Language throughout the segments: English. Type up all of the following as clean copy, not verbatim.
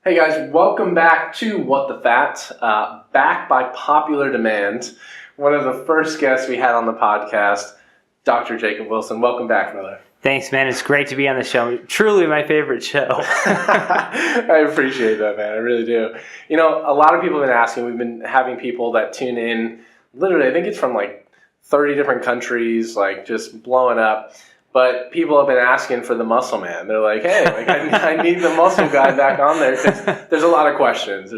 Hey guys, welcome back to What the Fat. Back by popular demand. One of the first guests we had on the podcast, Dr. Jacob Wilson. Welcome back, brother. Thanks, man. It's great to be on the show. Truly my favorite show. I appreciate that, man. I really do. You know, a lot of people have been asking. We've been having people that tune in. Literally, I think it's from like 30 different countries, like just blowing up. But people have been asking for the muscle man. They're like, hey, I need the muscle guy back on there. There's a lot of questions.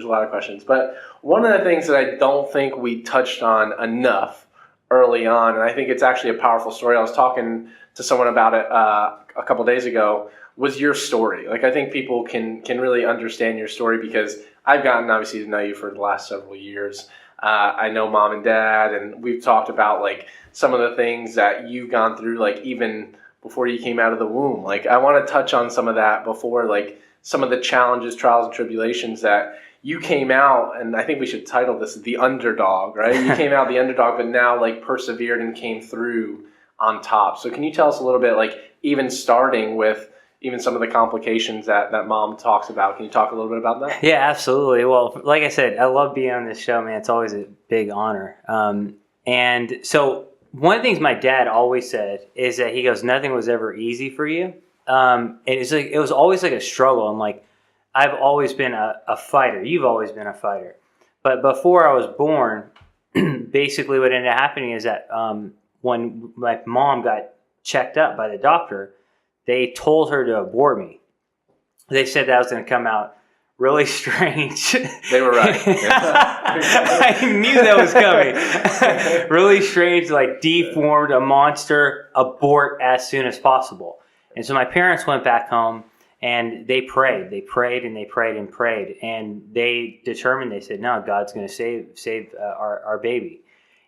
But one of the things that I don't think we touched on enough early on, and I think it's actually a powerful story. I was talking to someone about it a couple days ago, was your story. Like, I think people can really understand your story because I've gotten, obviously, to know you for the last several years. I know mom and dad, and we've talked about, like, some of the things that you've gone through, like, even before you came out of the womb. Like, I want to touch on some of that before, like, some of the challenges, trials, and tribulations that you came out, and I think we should title this The Underdog, right? You came out the underdog, but now, like, persevered and came through on top. So can you tell us a little bit, like, even starting with even some of the complications that mom talks about? Can you talk a little bit about that? Yeah, absolutely. Well, like I said, I love being on this show, man. It's always a big honor. And so one of the things my dad always said is that he goes, nothing was ever easy for you. And it's like, it was always like a struggle. And like, I've always been a fighter. You've always been a fighter. But before I was born, basically what ended up happening is that when my mom got checked up by the doctor, they told her to abort me. They said that was going to come out really strange. They were right. I knew that was coming. Really strange, like deformed, a monster, abort as soon as possible. And so my parents went back home and they prayed. They prayed and they prayed and prayed. And they determined, they said, no, God's going to save our baby.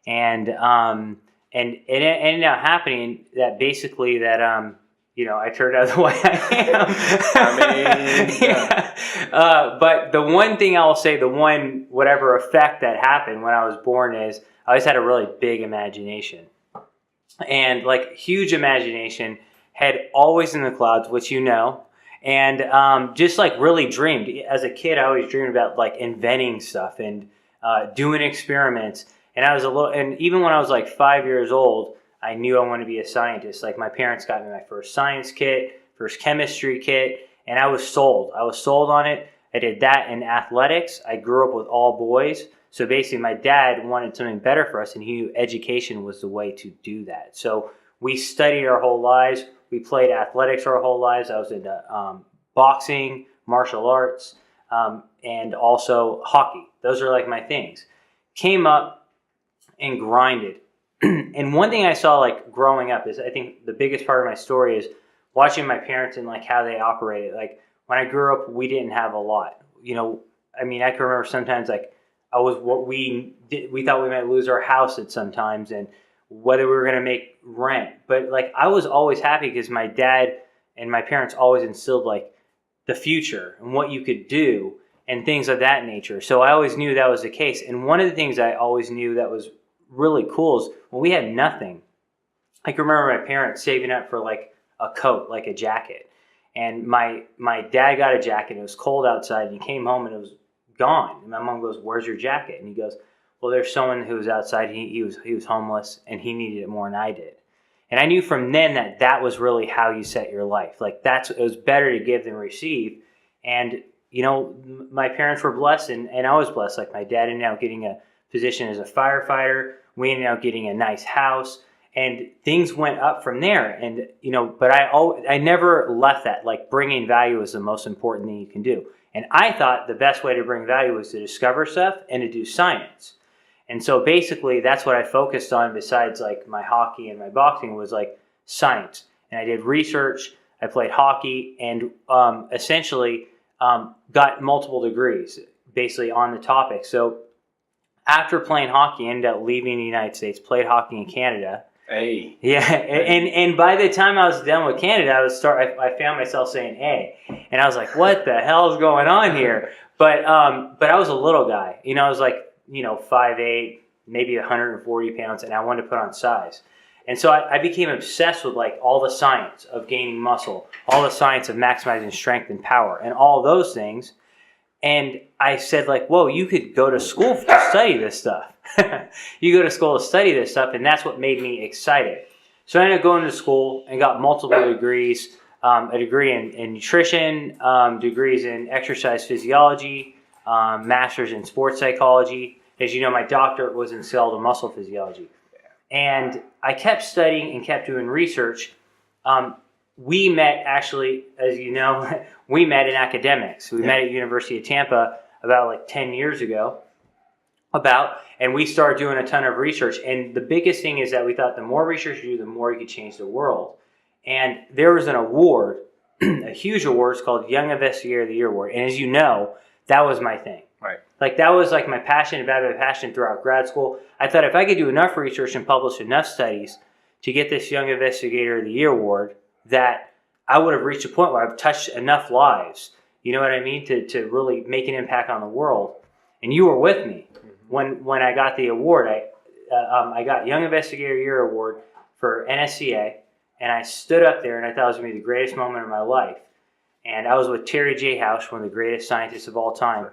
And it ended up happening that basically that, I turned out the way I am. But the one thing I will say, whatever effect that happened when I was born is I always had a really big imagination. And like huge imagination, head always in the clouds, which you know. And just like really dreamed. As a kid, I always dreamed about like inventing stuff and doing experiments. And even when I was like 5 years old, I knew I wanted to be a scientist. Like my parents got me my first science kit, first chemistry kit, and I was sold. I was sold on it. I did that in athletics. I grew up with all boys. So basically my dad wanted something better for us and he knew education was the way to do that. So we studied our whole lives. We played athletics our whole lives. I was into boxing, martial arts, and also hockey. Those are like my things. Came up and grinded. And one thing I saw like growing up is I think the biggest part of my story is watching my parents and like how they operated. Like when I grew up, we didn't have a lot. I can remember sometimes like we thought we might lose our house at sometimes and whether we were going to make rent. But like I was always happy because my dad and my parents always instilled like the future and what you could do and things of that nature. So I always knew that was the case. And one of the things I always knew that was really cool is when we had nothing. I can remember my parents saving up for like a coat, like a jacket. And my dad got a jacket. It was cold outside and he came home and it was gone. And my mom goes, where's your jacket? And he goes, well, there's someone who was outside. He was homeless and he needed it more than I did. And I knew from then that was really how you set your life. Like it was better to give than receive. And, my parents were blessed and I was blessed. Like my dad ended up getting a position as a firefighter. We ended up getting a nice house and things went up from there. And, but I never left that. Like bringing value is the most important thing you can do. And I thought the best way to bring value was to discover stuff and to do science. And so basically that's what I focused on besides like my hockey and my boxing was like science. And I did research, I played hockey and essentially got multiple degrees basically on the topic. So after playing hockey, I ended up leaving the United States, played hockey in Canada. Hey. Yeah, and by the time I was done with Canada, I found myself saying "hey," and I was like, "What the hell is going on here?" But I was a little guy, I was like 5'8", maybe 140 pounds, and I wanted to put on size. And so I became obsessed with like all the science of gaining muscle, all the science of maximizing strength and power, and all those things. And I said, like, whoa, you could go to school to study this stuff. You go to school to study this stuff, and that's what made me excited. So I ended up going to school and got multiple degrees, a degree in nutrition, degrees in exercise physiology, master's in sports psychology. As you know, my doctorate was in skeletal muscle physiology. And I kept studying and kept doing research. We met, actually, as you know, we met in academics. We met at University of Tampa about like 10 years ago. And we started doing a ton of research. And the biggest thing is that we thought the more research you do, the more you could change the world. And there was an award, a huge award, it's called Young Investigator of the Year Award. And as you know, that was my thing. Right. Like that was like my passion, about my passion throughout grad school. I thought if I could do enough research and publish enough studies to get this Young Investigator of the Year Award, that I would have reached a point where I've touched enough lives, you know what I mean, to really make an impact on the world. And you were with me when I got the award. I got Young Investigator of the Year Award for NSCA, and I stood up there and I thought it was going to be the greatest moment of my life. And I was with Terry J. House, one of the greatest scientists of all time.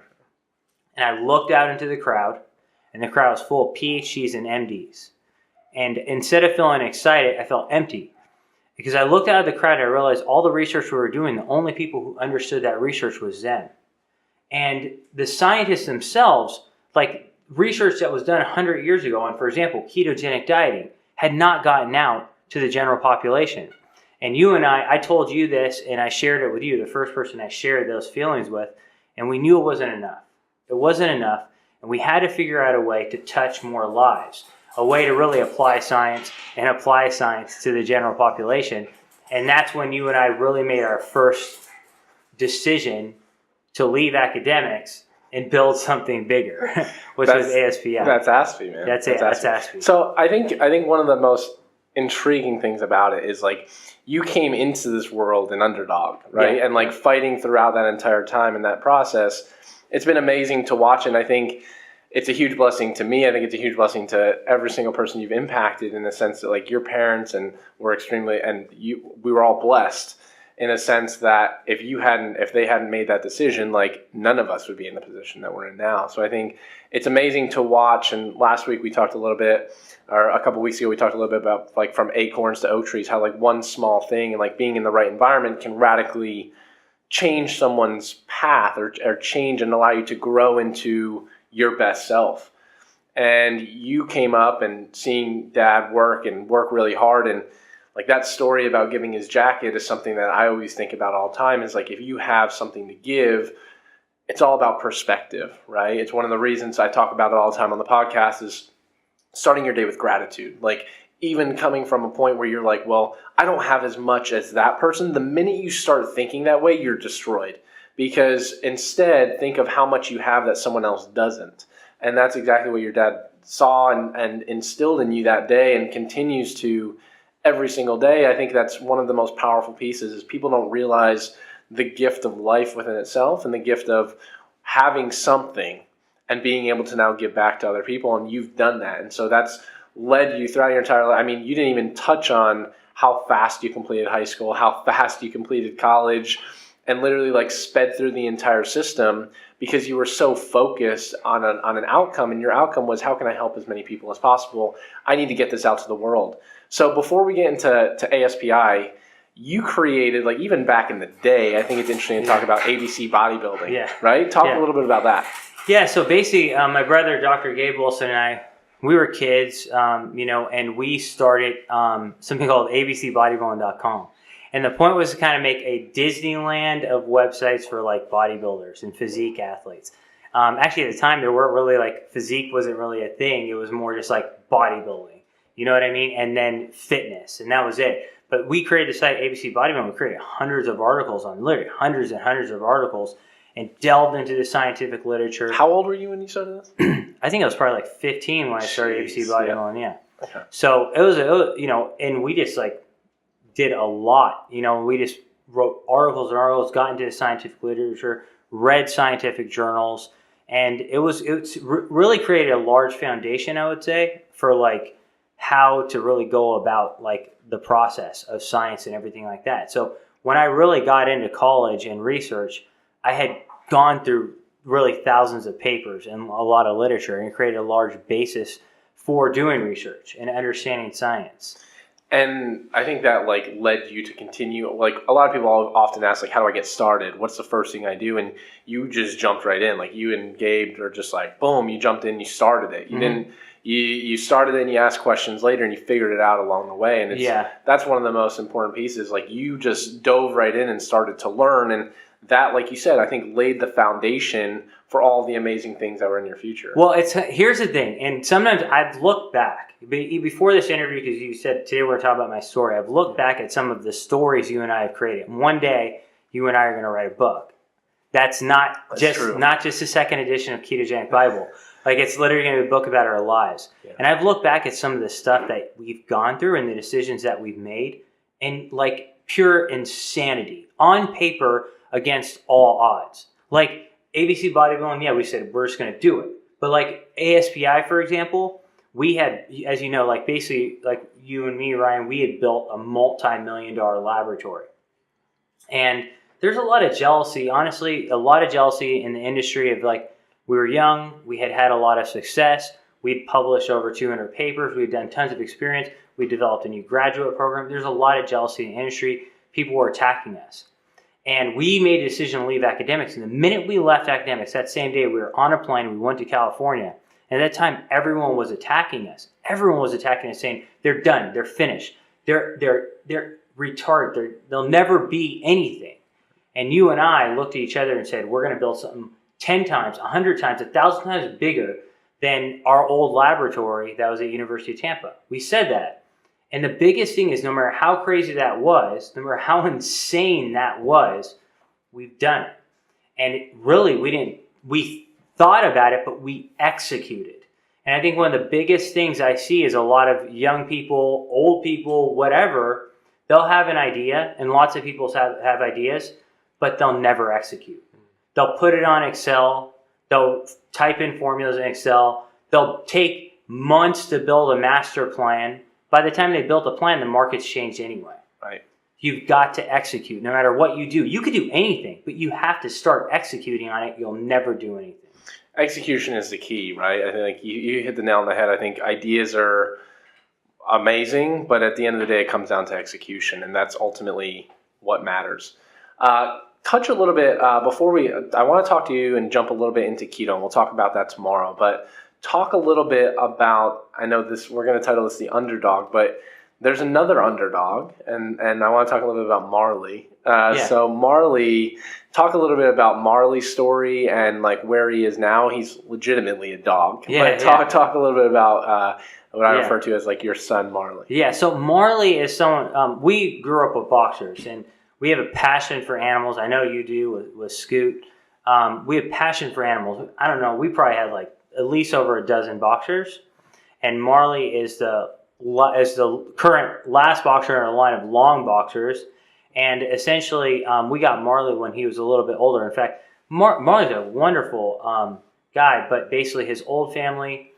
And I looked out into the crowd, and the crowd was full of PhDs and MDs. And instead of feeling excited, I felt empty. Because I looked out at the crowd and I realized all the research we were doing, the only people who understood that research was them. And the scientists themselves, like research that was done 100 years ago on, for example, ketogenic dieting, had not gotten out to the general population. And you and I told you this, and I shared it with you, the first person I shared those feelings with, and we knew it wasn't enough. It wasn't enough, and we had to figure out a way to touch more lives, a way to really apply science to the general population. And that's when you and I really made our first decision to leave academics and build something bigger, which was ASPI. That's ASPI, man. That's ASPI. So I think one of the most intriguing things about it is like you came into this world an underdog, right? Yeah. And like fighting throughout that entire time in that process. It's been amazing to watch, and I think it's a huge blessing to me. I think it's a huge blessing to every single person you've impacted, in the sense that like your parents we were all blessed in a sense that if they hadn't made that decision, like none of us would be in the position that we're in now. So I think it's amazing to watch. And last week we talked a little bit, or a couple weeks ago we talked a little bit about like from acorns to oak trees, how like one small thing and like being in the right environment can radically change someone's path or change and allow you to grow into your best self. And you came up and seeing Dad work really hard, and like that story about giving his jacket is something that I always think about all the time. Is like, if you have something to give, it's all about perspective, right? It's one of the reasons I talk about it all the time on the podcast, is starting your day with gratitude. Like, even coming from a point where you're like, well, I don't have as much as that person. The minute you start thinking that way, you're destroyed. Because instead, think of how much you have that someone else doesn't. And that's exactly what your dad saw and instilled in you that day, and continues to every single day. I think that's one of the most powerful pieces, is people don't realize the gift of life within itself, and the gift of having something and being able to now give back to other people. And you've done that. And so that's led you throughout your entire life. I mean, you didn't even touch on how fast you completed high school, how fast you completed college, and literally like sped through the entire system because you were so focused on an outcome. And your outcome was, how can I help as many people as possible? I need to get this out to the world. So before we get into ASPI, you created, like even back in the day, I think it's interesting to talk about ABC Bodybuilding, right? Talk a little bit about that. Yeah, so basically my brother, Dr. Gabe Wilson, and I, we were kids, and we started something called abcbodybuilding.com. And the point was to kind of make a Disneyland of websites for like bodybuilders and physique athletes. Actually, at the time, there weren't really like physique wasn't really a thing. It was more just like bodybuilding. You know what I mean? And then fitness, and that was it. But we created the site ABC Bodybuilding. We created hundreds of articles on, literally hundreds and hundreds of articles, and delved into the scientific literature. How old were you when you started this? I think I was probably like 15 when I started ABC Bodybuilding. Yeah. Okay. So it was and we just like did a lot. We just wrote articles and articles, got into the scientific literature, read scientific journals, and it's really created a large foundation, I would say, for like how to really go about like the process of science and everything like that. So when I really got into college and research, I had gone through really thousands of papers and a lot of literature, and created a large basis for doing research and understanding science. And I think that like led you to continue. Like a lot of people often ask, like, how do I get started? What's the first thing I do? And you just jumped right in. Like you and Gabe are just like, boom, you jumped in, you started it. You didn't. You started it and you asked questions later and you figured it out along the way. And that's one of the most important pieces. Like you just dove right in and started to learn. And that, like you said, I think laid the foundation for all the amazing things that were in your future. Well, here's the thing. And sometimes I've looked back before this interview, because you said today we're going to talk about my story. I've looked back at some of the stories you and I have created. And one day you and I are going to write a book. That's not just the second edition of Ketogenic Bible. Like it's literally going to be a book about our lives. Yeah. And I've looked back at some of the stuff that we've gone through and the decisions that we've made, and like pure insanity on paper against all odds. Like ABC Bodybuilding, yeah, we said we're just going to do it. But like ASPI, for example, we had, as you know, like basically like you and me, Ryan, we had built a multi-million-dollar laboratory. And there's a lot of jealousy, honestly, a lot of jealousy in the industry of like, we were young, we had a lot of success, we'd published over 200 papers, we'd done tons of experience, we developed a new graduate program. There's a lot of jealousy in the industry. People were attacking us. And we made a decision to leave academics. And the minute we left academics, that same day we were on a plane, we went to California. And at that time, everyone was attacking us. Everyone was attacking us saying, they're done, they're finished, they're retarded, they'll never be anything. And you and I looked at each other and said, we're going to build something 10 times, 100 times, 1,000 times bigger than our old laboratory that was at University of Tampa. We said that. And the biggest thing is no matter how crazy that was, no matter how insane that was, we've done it. And we thought about it, but we executed. And I think one of the biggest things I see is a lot of young people, old people, whatever, they'll have an idea, and lots of people have ideas, but they'll never execute. They'll put it on Excel. They'll type in formulas in Excel. They'll take months to build a master plan. By the time they built a plan, the market's changed anyway. Right. You've got to execute no matter what you do. You could do anything, but you have to start executing on it. You'll never do anything. Execution is the key, right? I think you hit the nail on the head. I think ideas are amazing, but at the end of the day, it comes down to execution, and that's ultimately what matters. Touch a little bit before I want to talk to you and jump a little bit into keto, and we'll talk about that tomorrow. But talk a little bit about, I know this, we're going to title this the Underdog, but there's another underdog, and I want to talk a little bit about Marley. So Marley, talk a little bit about Marley's story and like where he is now. He's legitimately a dog. Yeah, but talk a little bit about what I refer to as like your son Marley. Yeah, so Marley is someone, we grew up with boxers, and we have a passion for animals. I know you do with Scoot. We have passion for animals. I don't know, we probably had like at least over a dozen boxers, and Marley is the current last boxer in a line of long boxers. And essentially, we got Marley when he was a little bit older. In fact, Marley's a wonderful guy, but basically his old family,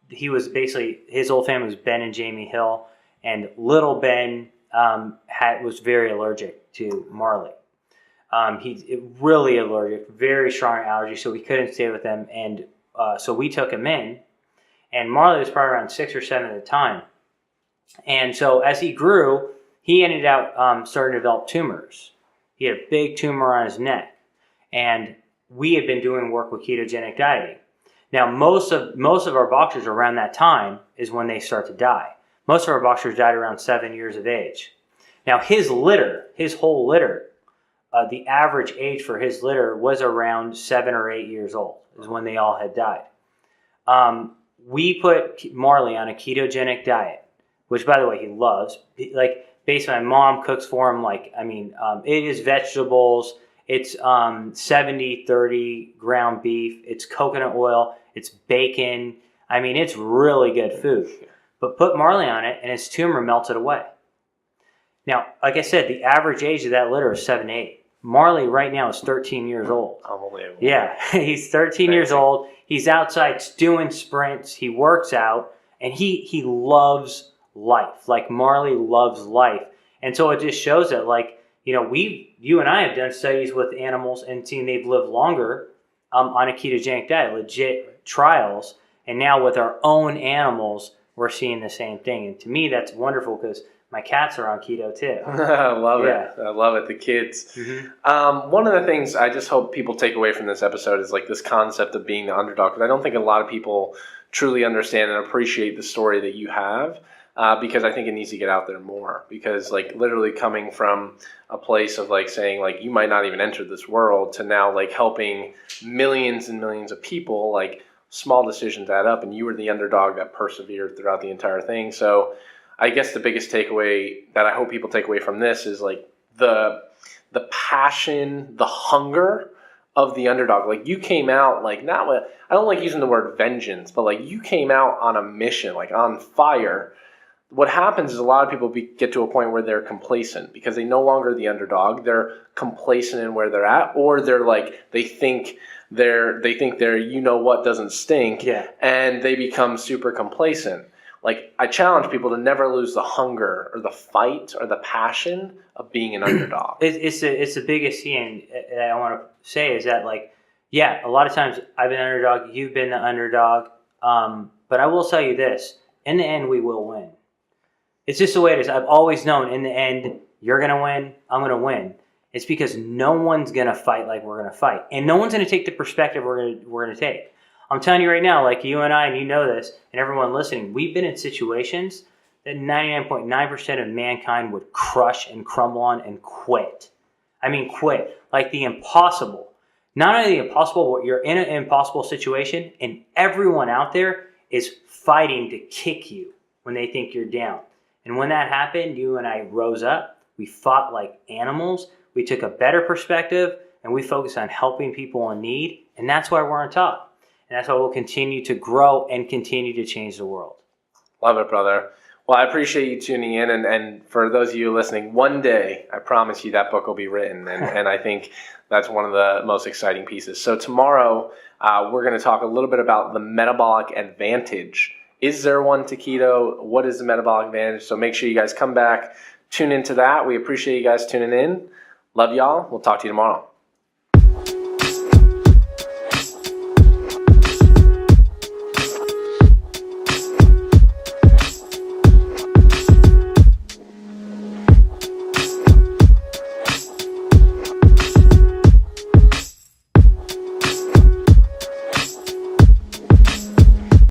his old family was Ben and Jamie Hill, and little Ben was very allergic to Marley. He's really allergic, very strong allergy, so we couldn't stay with him. And so we took him in, and Marley was probably around 6 or 7 at the time. And so as he grew, he ended up starting to develop tumors. He had a big tumor on his neck. And we had been doing work with ketogenic dieting. Now, most of our boxers around that time is when they start to die. Most of our boxers died around 7 years of age. Now, his whole litter, the average age for his litter was around 7 or 8 years old, is when they all had died. We put Marley on a ketogenic diet, which, by the way, he loves. Like, basically, my mom cooks for him. It is vegetables. It's 70-30 ground beef. It's coconut oil. It's bacon. I mean, it's really good food. But put Marley on it, and his tumor melted away. Now, like I said, the average age of that litter is 7 to 8. Marley right now is 13 years old. Unbelievable. Yeah, he's 13 years old. He's outside doing sprints. He works out, and he loves life. Like, Marley loves life. And so it just shows that, like, you and I have done studies with animals and seen they've lived longer on a ketogenic diet, legit trials. And now with our own animals, we're seeing the same thing. And to me, that's wonderful because my cats are on keto too. I love it. I love it. The kids. One of the things I just hope people take away from this episode is like this concept of being the underdog. Because I don't think a lot of people truly understand and appreciate the story that you have. Because I think it needs to get out there more. Because like literally coming from a place of like saying like you might not even enter this world to now like helping millions and millions of people, like small decisions add up, and you were the underdog that persevered throughout the entire thing. So I guess the biggest takeaway that I hope people take away from this is like the passion, the hunger of the underdog. Like you came out like not with, I don't like using the word vengeance, but like you came out on a mission, like on fire. What happens is a lot of people get to a point where they're complacent because they no longer the underdog. They're complacent in where they're at, or they're like they think they're you know what doesn't stink, and they become super complacent. Like I challenge people to never lose the hunger or the fight or the passion of being an underdog. It's the biggest thing that I want to say is that like a lot of times I've been underdog, you've been the underdog, but I will tell you this: in the end, we will win. It's just the way it is. I've always known in the end, you're going to win, I'm going to win. It's because no one's going to fight like we're going to fight. And no one's going to take the perspective we're going to take. I'm telling you right now, like you and I, and you know this, and everyone listening, we've been in situations that 99.9% of mankind would crush and crumble on and quit. I mean, quit. Like the impossible. Not only the impossible, but you're in an impossible situation, and everyone out there is fighting to kick you when they think you're down. And when that happened, you and I rose up. We fought like animals. We took a better perspective, and we focused on helping people in need. And that's why we're on top. And that's why we'll continue to grow and continue to change the world. Love it, brother. Well, I appreciate you tuning in. And for those of you listening, one day, I promise you that book will be written. And I think that's one of the most exciting pieces. So tomorrow, we're going to talk a little bit about the metabolic advantage. Is there one to keto? What is the metabolic advantage? So make sure you guys come back, tune into that. We appreciate you guys tuning in. Love y'all. We'll talk to you tomorrow.